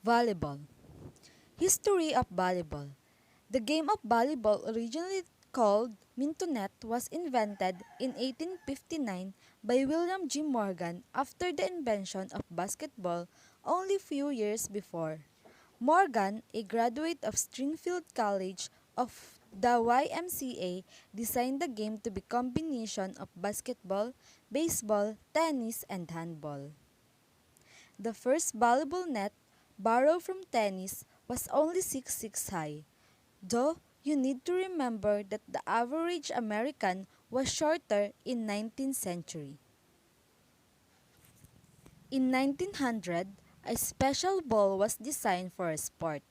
Volleyball. History of volleyball. The game of volleyball, originally called mintonet, was invented in 1859 by William G. Morgan after the invention of basketball only few years before. Morgan, a graduate of Springfield College of the YMCA, designed the game to be a combination of basketball, baseball, tennis, and handball. The first volleyball net, borrowed from tennis, was only 6'6" high, though you need to remember that the average American was shorter in 19th century. In 1900, a special ball was designed for a sport.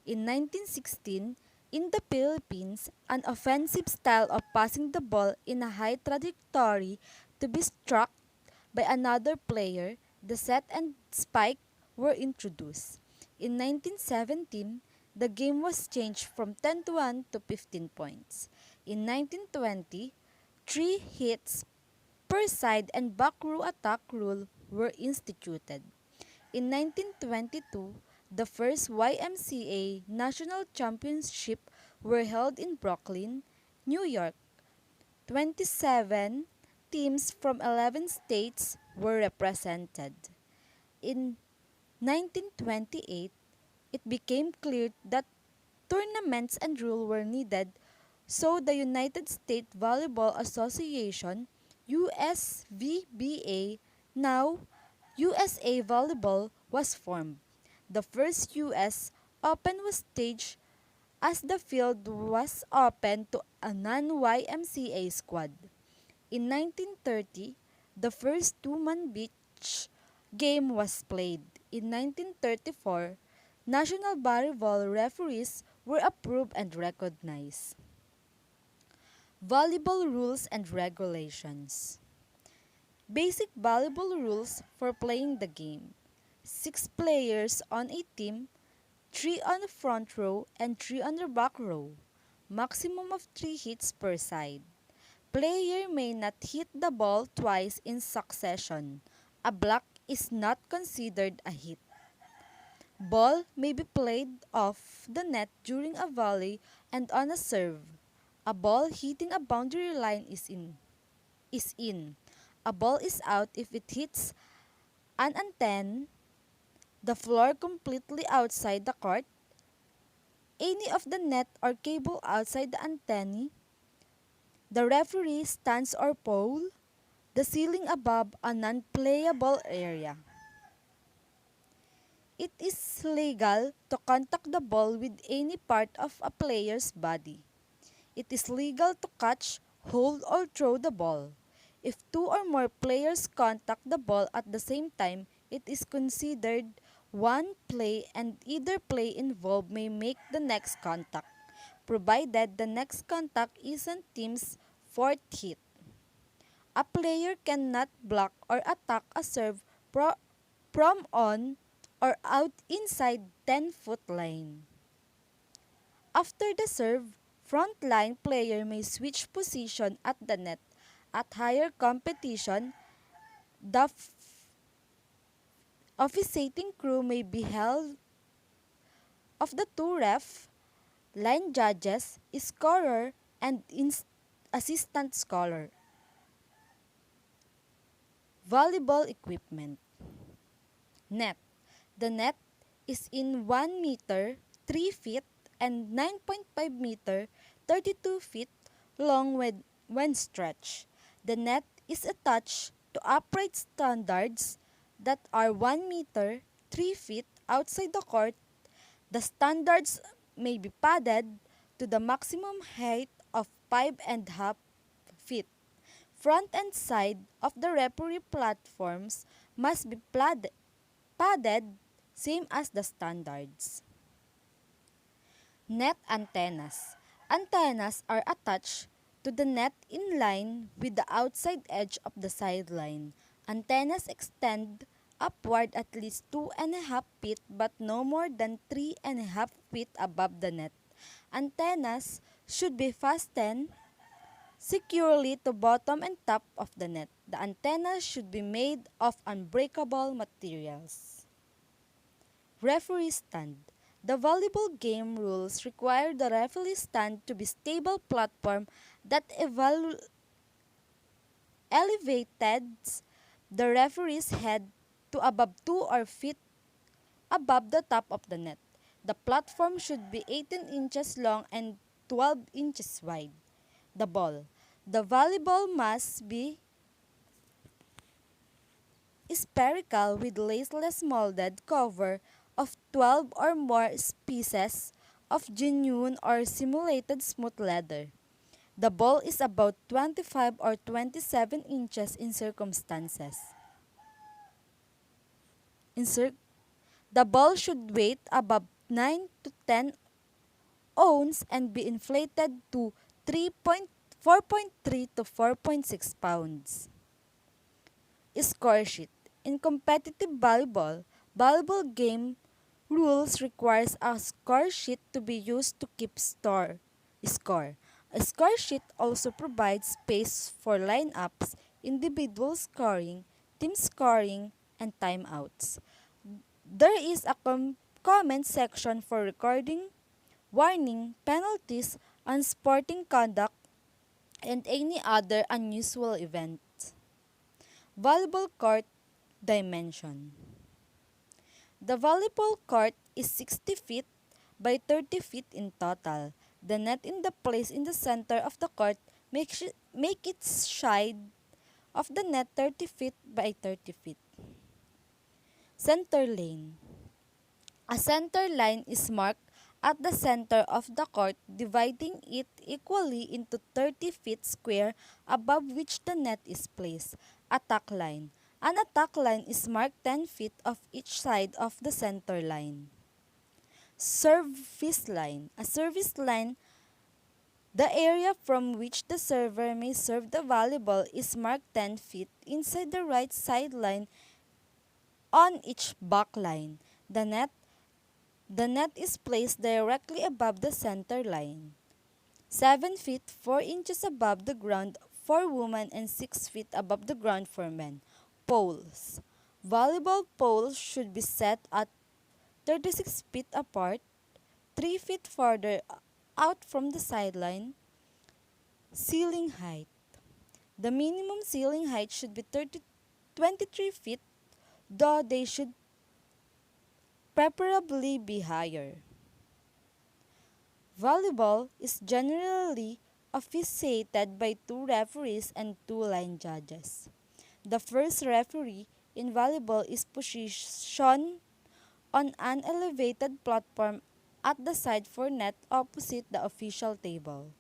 In 1916, in the Philippines, an offensive style of passing the ball in a high trajectory to be struck by another player, the set and spike, were introduced. In 1917, the game was changed from 10-1 to 15 points. In 1920, 3 hits per side and back row attack rule were instituted. In 1922, the first YMCA National Championship were held in Brooklyn, New York. 27 teams from 11 states were represented. In 1928, it became clear that tournaments and rules were needed, so the United States Volleyball Association, USVBA, now USA Volleyball, was formed. The first US Open was staged as the field was open to a non-YMCA squad. In 1930, the first two-man beach game was played. In 1934, national volleyball referees were approved and recognized. Volleyball rules and regulations. Basic volleyball rules for playing the game. 6 players on a team, 3 on the front row and 3 on the back row. Maximum of 3 hits per side. Player may not hit the ball twice in succession. A block is not considered a hit. Ball may be played off the net during a volley and on a serve. A ball hitting a boundary line is in. A ball is out if it hits an antenna, the floor completely outside the court, any of the net or cable outside the antenna, the referee stands or pole, the ceiling above a non-playable area. It is legal to contact the ball with any part of a player's body. It is legal to catch, hold, or throw the ball. If 2 or more players contact the ball at the same time, it is considered one play and either play involved may make the next contact, provided the next contact isn't team's 4th hit. A player cannot block or attack a serve from on or out inside 10-foot line. After the serve, front line player may switch position at the net. At higher competition, the officiating crew may be held of the 2 ref, line judges, scorer, and assistant scorer. Volleyball equipment. Net. The net is in 1 meter, 3 feet, and 9.5 meter, 32 feet long when stretched. The net is attached to upright standards that are 1 meter, 3 feet outside the court. The standards may be padded to the maximum height of 5.5 feet. Front and side of the referee platforms must be padded same as the standards. Net antennas. Antennas are attached to the net in line with the outside edge of the sideline. Antennas extend upward at least 2.5 feet but no more than 3.5 feet above the net. Antennas should be fastened securely to bottom and top of the net. The antenna should be made of unbreakable materials. Referee stand. The volleyball game rules require the referee stand to be stable platform that elevated the referee's head to above 2 or feet above the top of the net. The platform should be 18 inches long and 12 inches wide. The ball. The volleyball must be spherical with laceless molded cover of 12 or more pieces of genuine or simulated smooth leather. The ball is about 25 or 27 inches in circumstances. The ball should weigh about 9 to 10 ounces and be inflated to 4.3 to 4.6 pounds. Score sheet. In competitive volleyball game rules requires a score sheet to be used to keep score. A score sheet also provides space for lineups, individual scoring, team scoring, and timeouts. There is a comment section for recording, warning, penalties, unsporting conduct, and any other unusual event. Volleyball court dimension. The volleyball court is 60 feet by 30 feet in total. The net in the place in the center of the court make its side of the net 30 feet by 30 feet. Center lane. A center line is marked at the center of the court, dividing it equally into 30 feet square above which the net is placed. Attack line. An attack line is marked 10 feet of each side of the center line. Service line. A service line, the area from which the server may serve the volleyball, is marked 10 feet inside the right sideline on each back line. The net is placed directly above the center line. 7 feet 4 inches above the ground for women and 6 feet above the ground for men. Poles. Volleyball poles should be set at 36 feet apart, 3 feet farther out from the sideline. Ceiling height. The minimum ceiling height should be 23 feet, though they should preferably be higher. Volleyball is generally officiated by 2 referees and 2 line judges. The first referee in volleyball is positioned on an elevated platform at the side for net opposite the official table.